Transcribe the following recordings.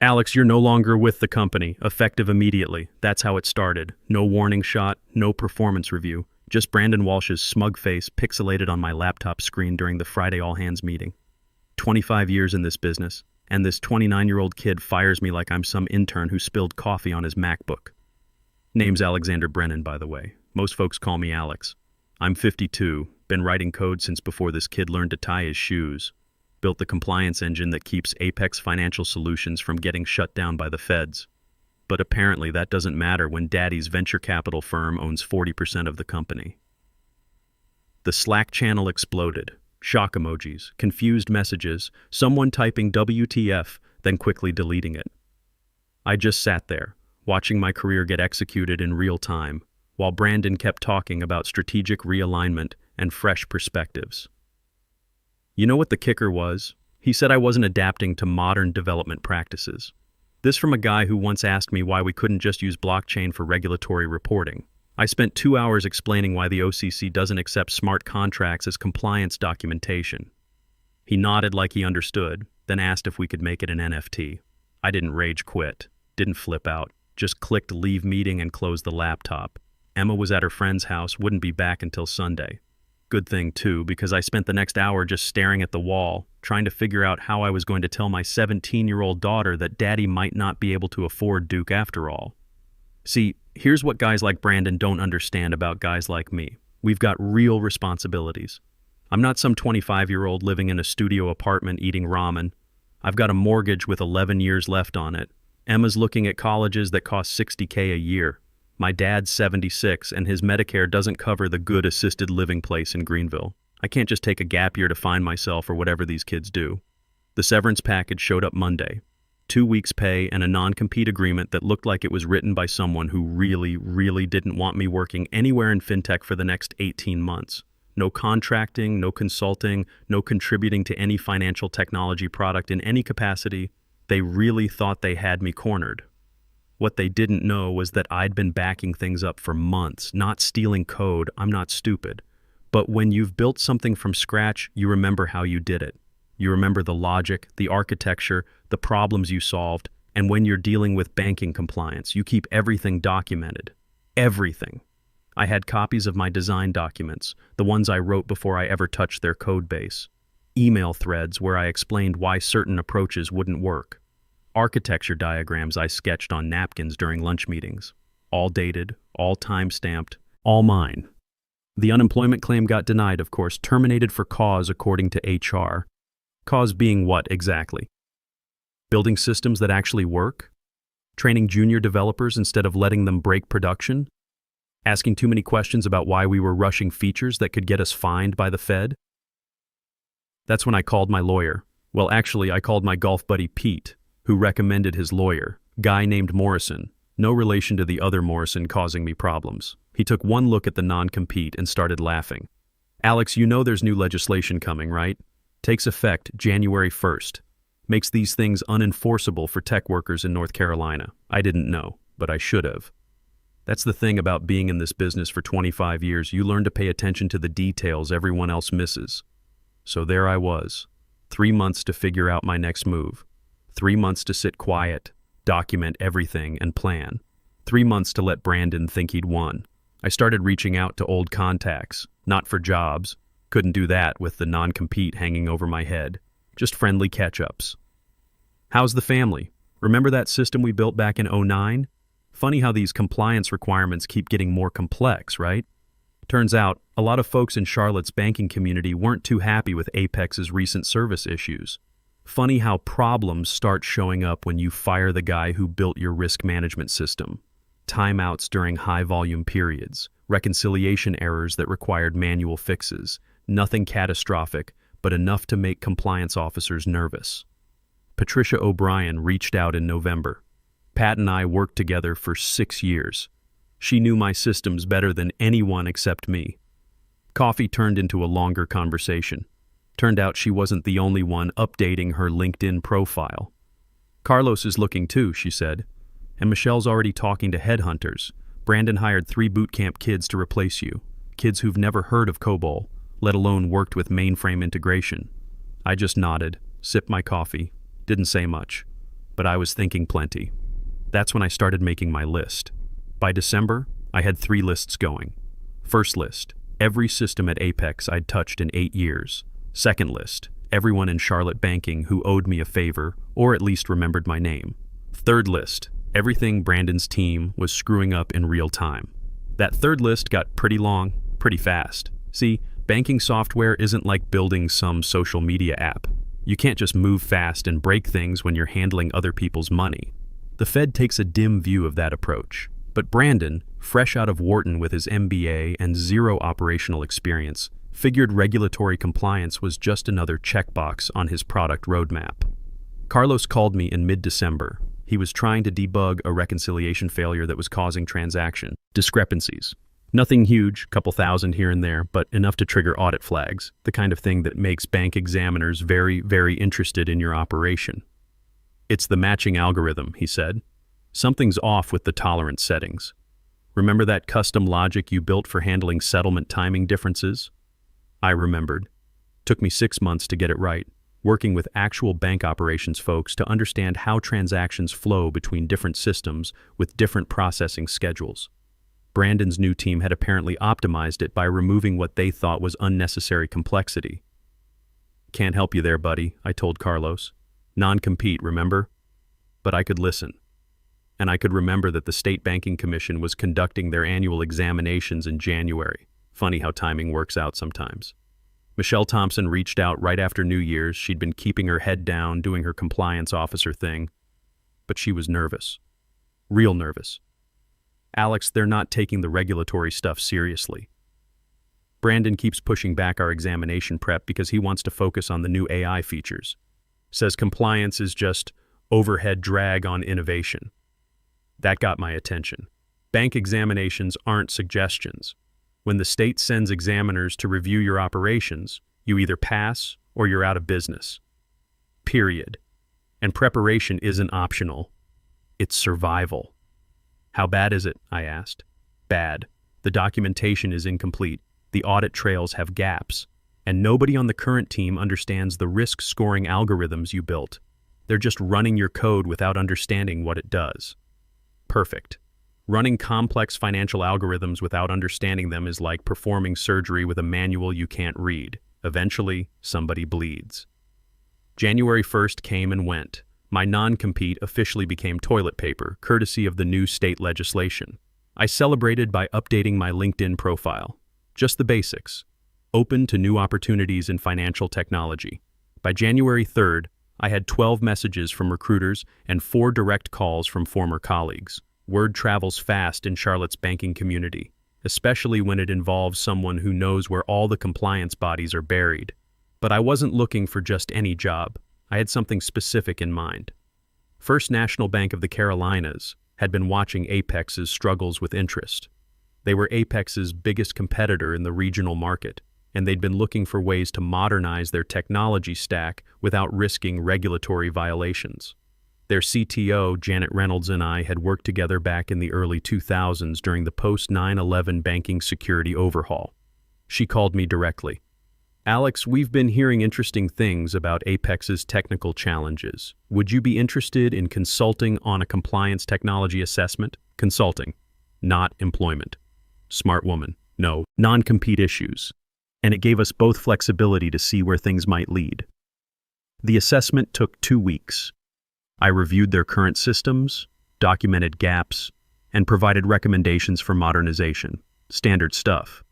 Alex, you're no longer with the company, effective immediately. That's how it started. No warning shot, no performance review. Just Brandon Walsh's smug face pixelated on my laptop screen during the Friday all-hands meeting. 25 years in this business, and this 29-year-old kid fires me like I'm some intern who spilled coffee on his MacBook. Name's Alexander Brennan, by the way. Most folks call me Alex. I'm 52, been writing code since before this kid learned to tie his shoes. Built the compliance engine that keeps Apex Financial Solutions from getting shut down by the feds. But apparently that doesn't matter when Daddy's venture capital firm owns 40% of the company. The Slack channel exploded. Shock emojis, confused messages, someone typing WTF, then quickly deleting it. I just sat there, watching my career get executed in real time, while Brandon kept talking about strategic realignment and fresh perspectives. You know what the kicker was? He said I wasn't adapting to modern development practices. This from a guy who once asked me why we couldn't just use blockchain for regulatory reporting. I spent 2 hours explaining why the OCC doesn't accept smart contracts as compliance documentation. He nodded like he understood, then asked if we could make it an NFT. I didn't rage quit, didn't flip out, just clicked leave meeting and closed the laptop. Emma was at her friend's house, wouldn't be back until Sunday. Good thing, too, because I spent the next hour just staring at the wall, trying to figure out how I was going to tell my 17-year-old daughter that Daddy might not be able to afford Duke after all. See, here's what guys like Brandon don't understand about guys like me. We've got real responsibilities. I'm not some 25-year-old living in a studio apartment eating ramen. I've got a mortgage with 11 years left on it. Emma's looking at colleges that cost $60K a year. My dad's 76, and his Medicare doesn't cover the good assisted living place in Greenville. I can't just take a gap year to find myself or whatever these kids do. The severance package showed up Monday. 2 weeks' pay and a non-compete agreement that looked like it was written by someone who really didn't want me working anywhere in fintech for the next 18 months. No contracting, no consulting, no contributing to any financial technology product in any capacity. They really thought they had me cornered. What they didn't know was that I'd been backing things up for months, not stealing code. I'm not stupid. But when you've built something from scratch, you remember how you did it. You remember the logic, the architecture, the problems you solved, and when you're dealing with banking compliance, you keep everything documented. Everything. I had copies of my design documents, the ones I wrote before I ever touched their code base. Email threads where I explained why certain approaches wouldn't work. Architecture diagrams I sketched on napkins during lunch meetings. All dated, all time-stamped, all mine. The unemployment claim got denied, of course, terminated for cause according to HR. Cause being what exactly? Building systems that actually work? Training junior developers instead of letting them break production? Asking too many questions about why we were rushing features that could get us fined by the Fed? That's when I called my lawyer. Well, actually, I called my golf buddy Pete, who recommended his lawyer, guy named Morrison, no relation to the other Morrison causing me problems. He took one look at the non-compete and started laughing. Alex, you know there's new legislation coming, right? Takes effect January 1st. Makes these things unenforceable for tech workers in North Carolina. I didn't know, but I should have. That's the thing about being in this business for 25 years. You learn to pay attention to the details everyone else misses. So there I was, 3 months to figure out my next move. 3 months to sit quiet, document everything, and plan. 3 months to let Brandon think he'd won. I started reaching out to old contacts, not for jobs. Couldn't do that with the non-compete hanging over my head. Just friendly catch-ups. How's the family? Remember that system we built back in '09? Funny how these compliance requirements keep getting more complex, right? Turns out, a lot of folks in Charlotte's banking community weren't too happy with Apex's recent service issues. Funny how problems start showing up when you fire the guy who built your risk management system. Timeouts during high-volume periods, reconciliation errors that required manual fixes, nothing catastrophic, but enough to make compliance officers nervous. Patricia O'Brien reached out in November. Pat and I worked together for 6 years. She knew my systems better than anyone except me. Coffee turned into a longer conversation. Turned out she wasn't the only one updating her LinkedIn profile. Carlos is looking too, she said. And Michelle's already talking to headhunters. Brandon hired 3 bootcamp kids to replace you. Kids who've never heard of COBOL, let alone worked with mainframe integration. I just nodded, sipped my coffee, didn't say much. but I was thinking plenty. That's when I started making my list. By December, I had 3 lists going. First list, every system at Apex I'd touched in 8 years. Second list, everyone in Charlotte banking who owed me a favor or at least remembered my name. Third list, everything Brandon's team was screwing up in real time. That third list got pretty long, pretty fast. See, banking software isn't like building some social media app. You can't just move fast and break things when you're handling other people's money. The Fed takes a dim view of that approach. But Brandon, fresh out of Wharton with his MBA and 0 operational experience, figured regulatory compliance was just another checkbox on his product roadmap. Carlos called me in mid-December. He was trying to debug a reconciliation failure that was causing transaction discrepancies. Nothing huge, couple thousand here and there, but enough to trigger audit flags, the kind of thing that makes bank examiners very, very interested in your operation. It's the matching algorithm, he said. Something's off with the tolerance settings. Remember that custom logic you built for handling settlement timing differences? I remembered. Took me 6 months to get it right, working with actual bank operations folks to understand how transactions flow between different systems with different processing schedules. Brandon's new team had apparently optimized it by removing what they thought was unnecessary complexity. Can't help you there, buddy, I told Carlos. Non-compete, remember? But I could listen. And I could remember that the State Banking Commission was conducting their annual examinations in January. Funny how timing works out sometimes. Michelle Thompson reached out right after New Year's. She'd been keeping her head down, doing her compliance officer thing. But she was nervous. Real nervous. Alex, they're not taking the regulatory stuff seriously. Brandon keeps pushing back our examination prep because he wants to focus on the new AI features. Says compliance is just overhead drag on innovation. That got my attention. Bank examinations aren't suggestions. When the state sends examiners to review your operations, you either pass or you're out of business. Period. And preparation isn't optional. It's survival. How bad is it? I asked. Bad. The documentation is incomplete. The audit trails have gaps. And nobody on the current team understands the risk scoring algorithms you built. They're just running your code without understanding what it does. Perfect. Running complex financial algorithms without understanding them is like performing surgery with a manual you can't read. Eventually, somebody bleeds. January 1st came and went. My non-compete officially became toilet paper, courtesy of the new state legislation. I celebrated by updating my LinkedIn profile. Just the basics. Open to new opportunities in financial technology. By January 3rd, I had 12 messages from recruiters and 4 direct calls from former colleagues. Word travels fast in Charlotte's banking community, especially when it involves someone who knows where all the compliance bodies are buried. But I wasn't looking for just any job. I had something specific in mind. First National Bank of the Carolinas had been watching Apex's struggles with interest. They were Apex's biggest competitor in the regional market, and they'd been looking for ways to modernize their technology stack without risking regulatory violations. Their CTO, Janet Reynolds, and I had worked together back in the early 2000s during the post-9/11 banking security overhaul. She called me directly. Alex, we've been hearing interesting things about Apex's technical challenges. Would you be interested in consulting on a compliance technology assessment? Consulting, not employment. Smart woman. No, non-compete issues. And it gave us both flexibility to see where things might lead. The assessment took 2 weeks. I reviewed their current systems, documented gaps, and provided recommendations for modernization. Standard stuff.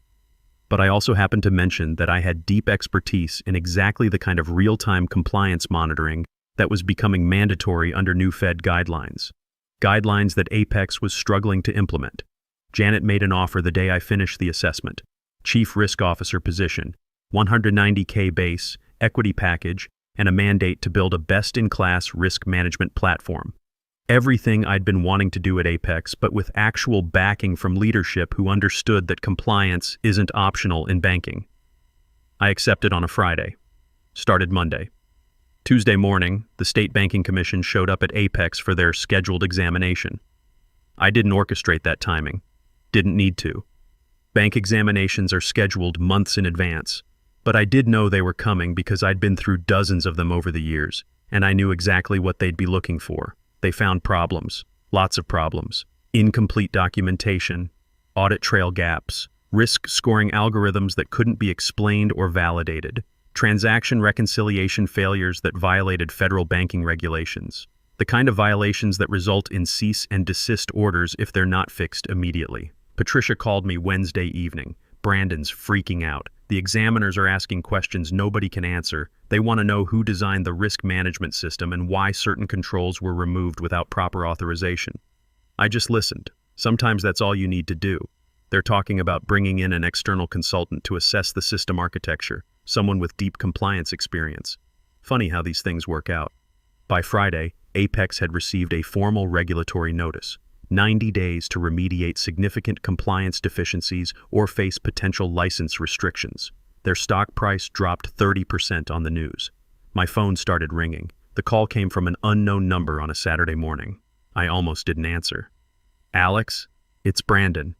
But I also happened to mention that I had deep expertise in exactly the kind of real-time compliance monitoring that was becoming mandatory under new Fed guidelines. Guidelines that Apex was struggling to implement. Janet made an offer the day I finished the assessment. Chief Risk Officer position, $190K base, equity package, and a mandate to build a best-in-class risk management platform. Everything I'd been wanting to do at Apex, but with actual backing from leadership who understood that compliance isn't optional in banking. I accepted on a Friday. Started Monday. Tuesday morning, the State Banking Commission showed up at Apex for their scheduled examination. I didn't orchestrate that timing. Didn't need to. Bank examinations are scheduled months in advance, but I did know they were coming because I'd been through dozens of them over the years, And I knew exactly what they'd be looking for. They found problems, lots of problems. Incomplete documentation, audit trail gaps, risk scoring algorithms that couldn't be explained or validated, transaction reconciliation failures that violated federal banking regulations, the kind of violations that result in cease and desist orders if they're not fixed immediately. Patricia called me Wednesday evening. Brandon's freaking out. The examiners are asking questions nobody can answer. They want to know who designed the risk management system and why certain controls were removed without proper authorization. I just listened. Sometimes that's all you need to do. They're talking about bringing in an external consultant to assess the system architecture, someone with deep compliance experience. Funny how these things work out. By Friday, Apex had received a formal regulatory notice. 90 days to remediate significant compliance deficiencies or face potential license restrictions. Their stock price dropped 30% on the news. My phone started ringing. The call came from an unknown number on a Saturday morning. I almost didn't answer. Alex, it's Brandon.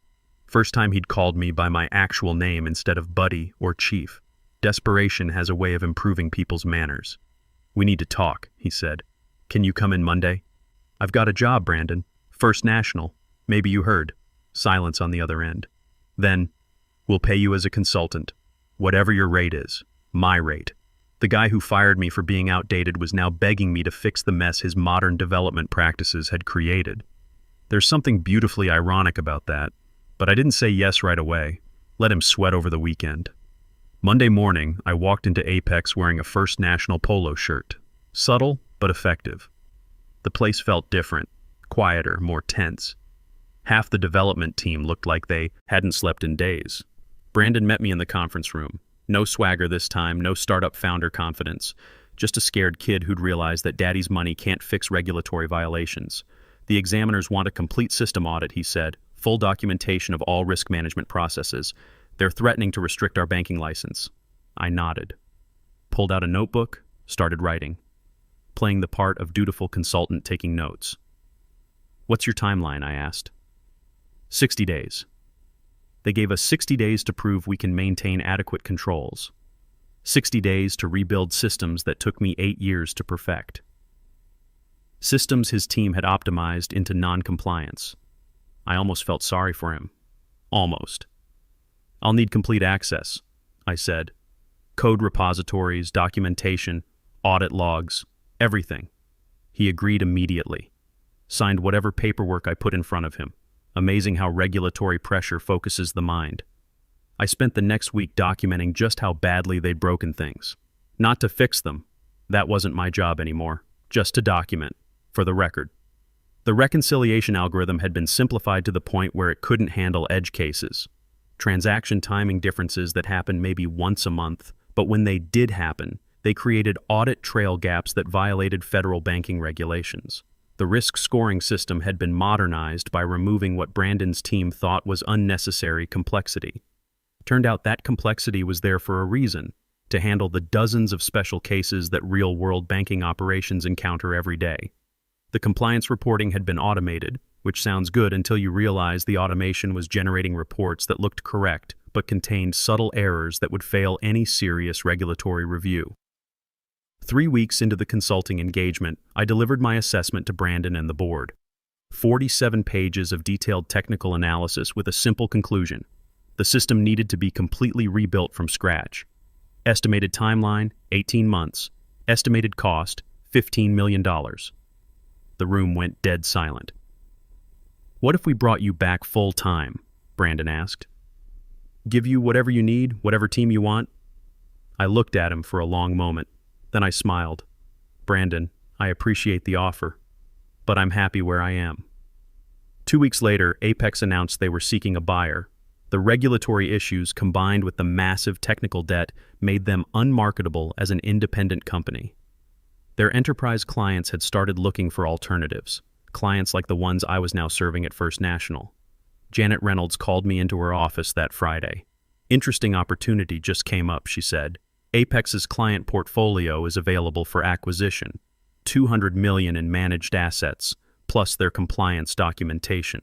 First time he'd called me by my actual name instead of buddy or chief. Desperation has a way of improving people's manners. We need to talk, he said. Can you come in Monday? I've got a job, Brandon. First National. Maybe you heard. Silence on the other end. Then, we'll pay you as a consultant. Whatever your rate is. My rate. The guy who fired me for being outdated was now begging me to fix the mess his modern development practices had created. There's something beautifully ironic about that, but I didn't say yes right away. Let him sweat over the weekend. Monday morning, I walked into Apex wearing a First National polo shirt. Subtle, but effective. The place felt different. Quieter, more tense. Half the development team looked like they hadn't slept in days. Brandon met me in the conference room. No swagger this time, no startup founder confidence. Just a scared kid who'd realized that daddy's money can't fix regulatory violations. The examiners want a complete system audit, he said. Full documentation of all risk management processes. They're threatening to restrict our banking license. I nodded. Pulled out a notebook, started writing. Playing the part of dutiful consultant taking notes. What's your timeline, I asked. 60 days. They gave us 60 days to prove we can maintain adequate controls. 60 days to rebuild systems that took me 8 years to perfect. Systems his team had optimized into non-compliance. I almost felt sorry for him. Almost. I'll need complete access, I said. Code repositories, documentation, audit logs, everything. He agreed immediately. Signed whatever paperwork I put in front of him. Amazing how regulatory pressure focuses the mind. I spent the next week documenting just how badly they'd broken things. Not to fix them. That wasn't my job anymore. Just to document, for the record. The reconciliation algorithm had been simplified to the point where it couldn't handle edge cases. Transaction timing differences that happened maybe once a month, but when they did happen, they created audit trail gaps that violated federal banking regulations. The risk scoring system had been modernized by removing what Brandon's team thought was unnecessary complexity. Turned out that complexity was there for a reason, to handle the dozens of special cases that real-world banking operations encounter every day. The compliance reporting had been automated, which sounds good until you realize the automation was generating reports that looked correct but contained subtle errors that would fail any serious regulatory review. 3 weeks into the consulting engagement, I delivered my assessment to Brandon and the board. 47 pages of detailed technical analysis with a simple conclusion. The system needed to be completely rebuilt from scratch. Estimated timeline, 18 months. Estimated cost, $15 million. The room went dead silent. What if we brought you back full time? Brandon asked. Give you whatever you need, whatever team you want? I looked at him for a long moment. Then I smiled. Brandon, I appreciate the offer, but I'm happy where I am. 2 weeks later, Apex announced they were seeking a buyer. The regulatory issues combined with the massive technical debt made them unmarketable as an independent company. Their enterprise clients had started looking for alternatives, clients like the ones I was now serving at First National. Janet Reynolds called me into her office that Friday. Interesting opportunity just came up, she said. Apex's client portfolio is available for acquisition, $200 million in managed assets, plus their compliance documentation.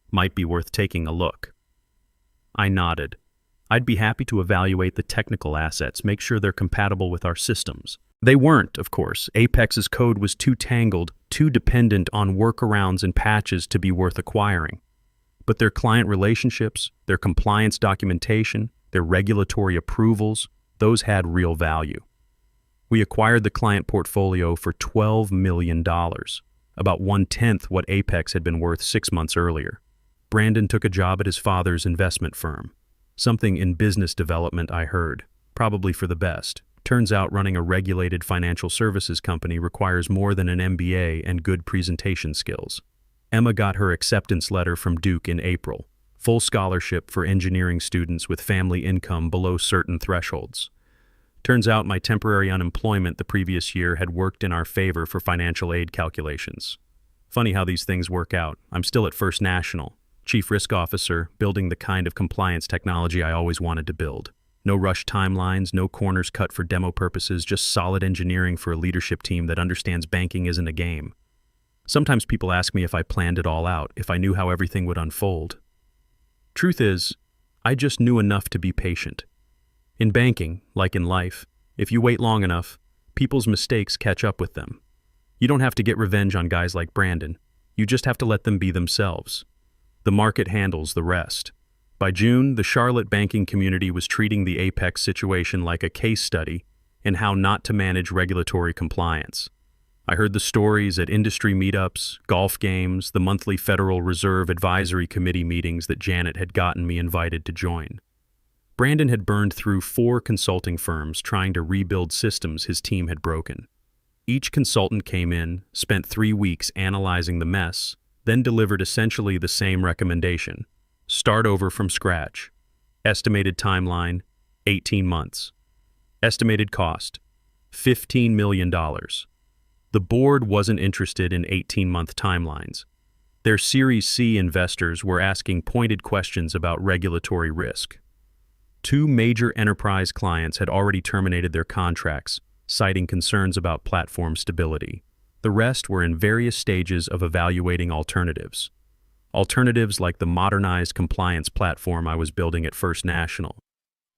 Might be worth taking a look. I nodded. I'd be happy to evaluate the technical assets, make sure they're compatible with our systems. They weren't, of course. Apex's code was too tangled, too dependent on workarounds and patches to be worth acquiring. But their client relationships, their compliance documentation, their regulatory approvals, those had real value. We acquired the client portfolio for $12 million, about 1/10 what Apex had been worth 6 months earlier. Brandon took a job at his father's investment firm. Something in business development, I heard, probably for the best. Turns out running a regulated financial services company requires more than an MBA and good presentation skills. Emma got her acceptance letter from Duke in April. Full scholarship for engineering students with family income below certain thresholds. Turns out my temporary unemployment the previous year had worked in our favor for financial aid calculations. Funny how these things work out. I'm still at First National, Chief Risk Officer, building the kind of compliance technology I always wanted to build. No rush timelines, no corners cut for demo purposes, just solid engineering for a leadership team that understands banking isn't a game. Sometimes people ask me if I planned it all out, if I knew how everything would unfold. Truth is, I just knew enough to be patient. In banking, like in life, if you wait long enough, people's mistakes catch up with them. You don't have to get revenge on guys like Brandon. You just have to let them be themselves. The market handles the rest. By June, the Charlotte banking community was treating the Apex situation like a case study in how not to manage regulatory compliance. I heard the stories at industry meetups, golf games, the monthly Federal Reserve Advisory Committee meetings that Janet had gotten me invited to join. Brandon had burned through 4 consulting firms trying to rebuild systems his team had broken. Each consultant came in, spent 3 weeks analyzing the mess, then delivered essentially the same recommendation. Start over from scratch. Estimated timeline, 18 months. Estimated cost, $15 million. The board wasn't interested in 18-month timelines. Their Series C investors were asking pointed questions about regulatory risk. 2 major enterprise clients had already terminated their contracts, citing concerns about platform stability. The rest were in various stages of evaluating alternatives. Alternatives like the modernized compliance platform I was building at First National.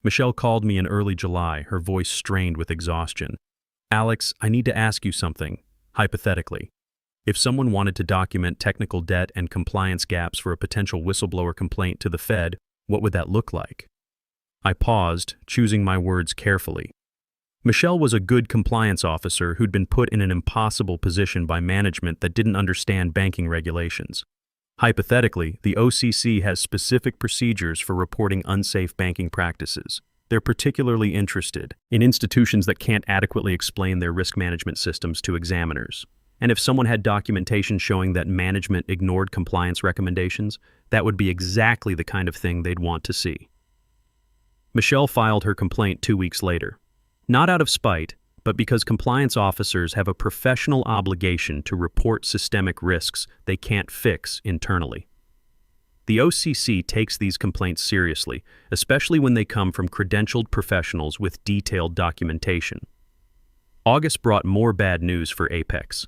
Michelle called me in early July, her voice strained with exhaustion. "Alex, I need to ask you something, hypothetically. If someone wanted to document technical debt and compliance gaps for a potential whistleblower complaint to the Fed, what would that look like?" I paused, choosing my words carefully. Michelle was a good compliance officer who'd been put in an impossible position by management that didn't understand banking regulations. Hypothetically, the OCC has specific procedures for reporting unsafe banking practices. They're particularly interested in institutions that can't adequately explain their risk management systems to examiners. And if someone had documentation showing that management ignored compliance recommendations, that would be exactly the kind of thing they'd want to see. Michelle filed her complaint 2 weeks later. Not out of spite, but because compliance officers have a professional obligation to report systemic risks they can't fix internally. The OCC takes these complaints seriously, especially when they come from credentialed professionals with detailed documentation. August brought more bad news for Apex.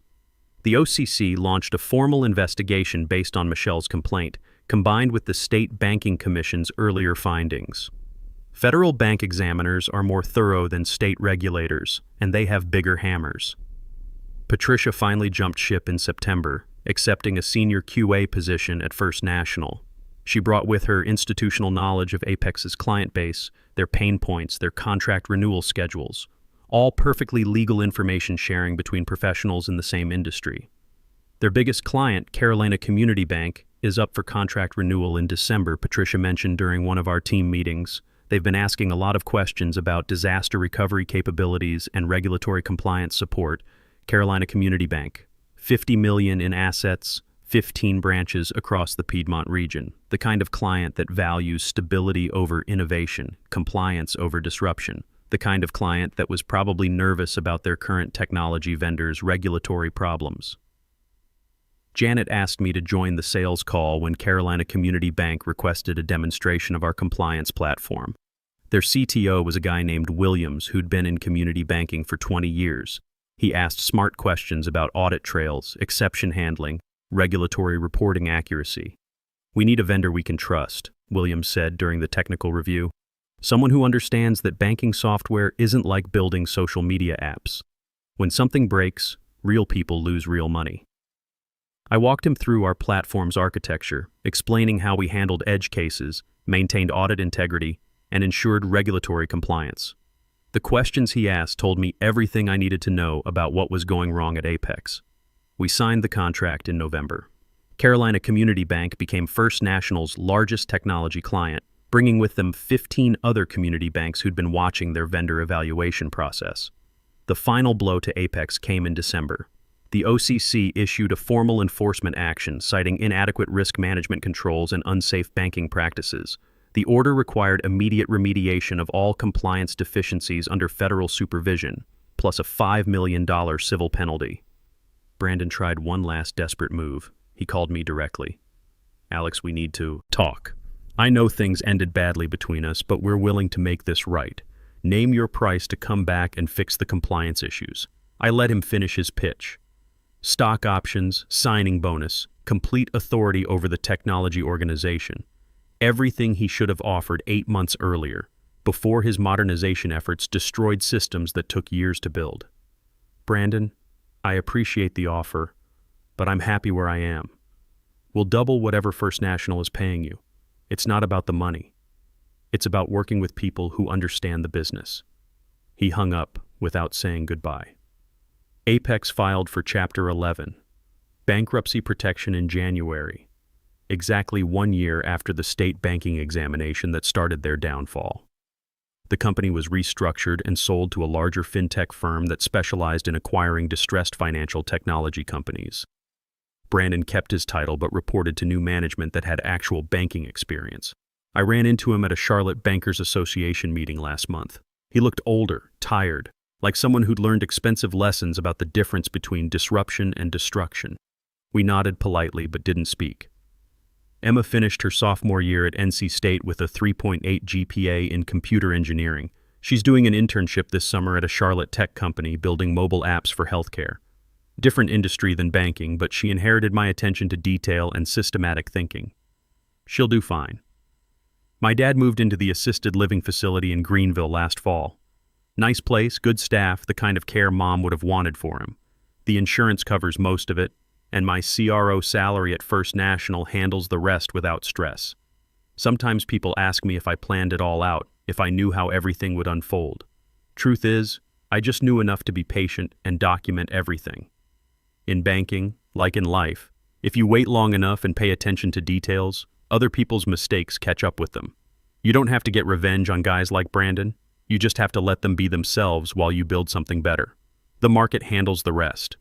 The OCC launched a formal investigation based on Michelle's complaint, combined with the State Banking Commission's earlier findings. Federal bank examiners are more thorough than state regulators, and they have bigger hammers. Patricia finally jumped ship in September, accepting a senior QA position at First National. She brought with her institutional knowledge of Apex's client base, their pain points, their contract renewal schedules, all perfectly legal information sharing between professionals in the same industry. Their biggest client, Carolina Community Bank, is up for contract renewal in December, Patricia mentioned during one of our team meetings. They've been asking a lot of questions about disaster recovery capabilities and regulatory compliance support. Carolina Community Bank, $50 million in assets, 15 branches across the Piedmont region. The kind of client that values stability over innovation, compliance over disruption. The kind of client that was probably nervous about their current technology vendors' regulatory problems. Janet asked me to join the sales call when Carolina Community Bank requested a demonstration of our compliance platform. Their CTO was a guy named Williams who'd been in community banking for 20 years. He asked smart questions about audit trails, exception handling, regulatory reporting accuracy. "We need a vendor we can trust," Williams said during the technical review. Someone who understands that banking software isn't like building social media apps. When something breaks, real people lose real money. I walked him through our platform's architecture, explaining how we handled edge cases, maintained audit integrity, and ensured regulatory compliance. The questions he asked told me everything I needed to know about what was going wrong at Apex. We signed the contract in November. Carolina Community Bank became First National's largest technology client, bringing with them 15 other community banks who'd been watching their vendor evaluation process. The final blow to Apex came in December. The OCC issued a formal enforcement action citing inadequate risk management controls and unsafe banking practices. The order required immediate remediation of all compliance deficiencies under federal supervision, plus a $5 million civil penalty. Brandon tried one last desperate move. He called me directly. "Alex, we need to talk. I know things ended badly between us, but we're willing to make this right. Name your price to come back and fix the compliance issues." I let him finish his pitch. Stock options, signing bonus, complete authority over the technology organization. Everything he should have offered 8 months earlier, before his modernization efforts destroyed systems that took years to build. "Brandon, I appreciate the offer, but I'm happy where I am. We'll double whatever First National is paying you. It's not about the money. It's about working with people who understand the business." He hung up without saying goodbye. Apex filed for Chapter 11, bankruptcy protection in January, exactly 1 year after the state banking examination that started their downfall. The company was restructured and sold to a larger fintech firm that specialized in acquiring distressed financial technology companies. Brandon kept his title but reported to new management that had actual banking experience. I ran into him at a Charlotte Bankers Association meeting last month. He looked older, tired, like someone who'd learned expensive lessons about the difference between disruption and destruction. We nodded politely but didn't speak. Emma finished her sophomore year at NC State with a 3.8 GPA in computer engineering. She's doing an internship this summer at a Charlotte tech company building mobile apps for healthcare. Different industry than banking, but she inherited my attention to detail and systematic thinking. She'll do fine. My dad moved into the assisted living facility in Greenville last fall. Nice place, good staff, the kind of care Mom would have wanted for him. The insurance covers most of it, and my CRO salary at First National handles the rest without stress. Sometimes people ask me if I planned it all out, if I knew how everything would unfold. Truth is, I just knew enough to be patient and document everything. In banking, like in life, if you wait long enough and pay attention to details, other people's mistakes catch up with them. You don't have to get revenge on guys like Brandon. You just have to let them be themselves while you build something better. The market handles the rest.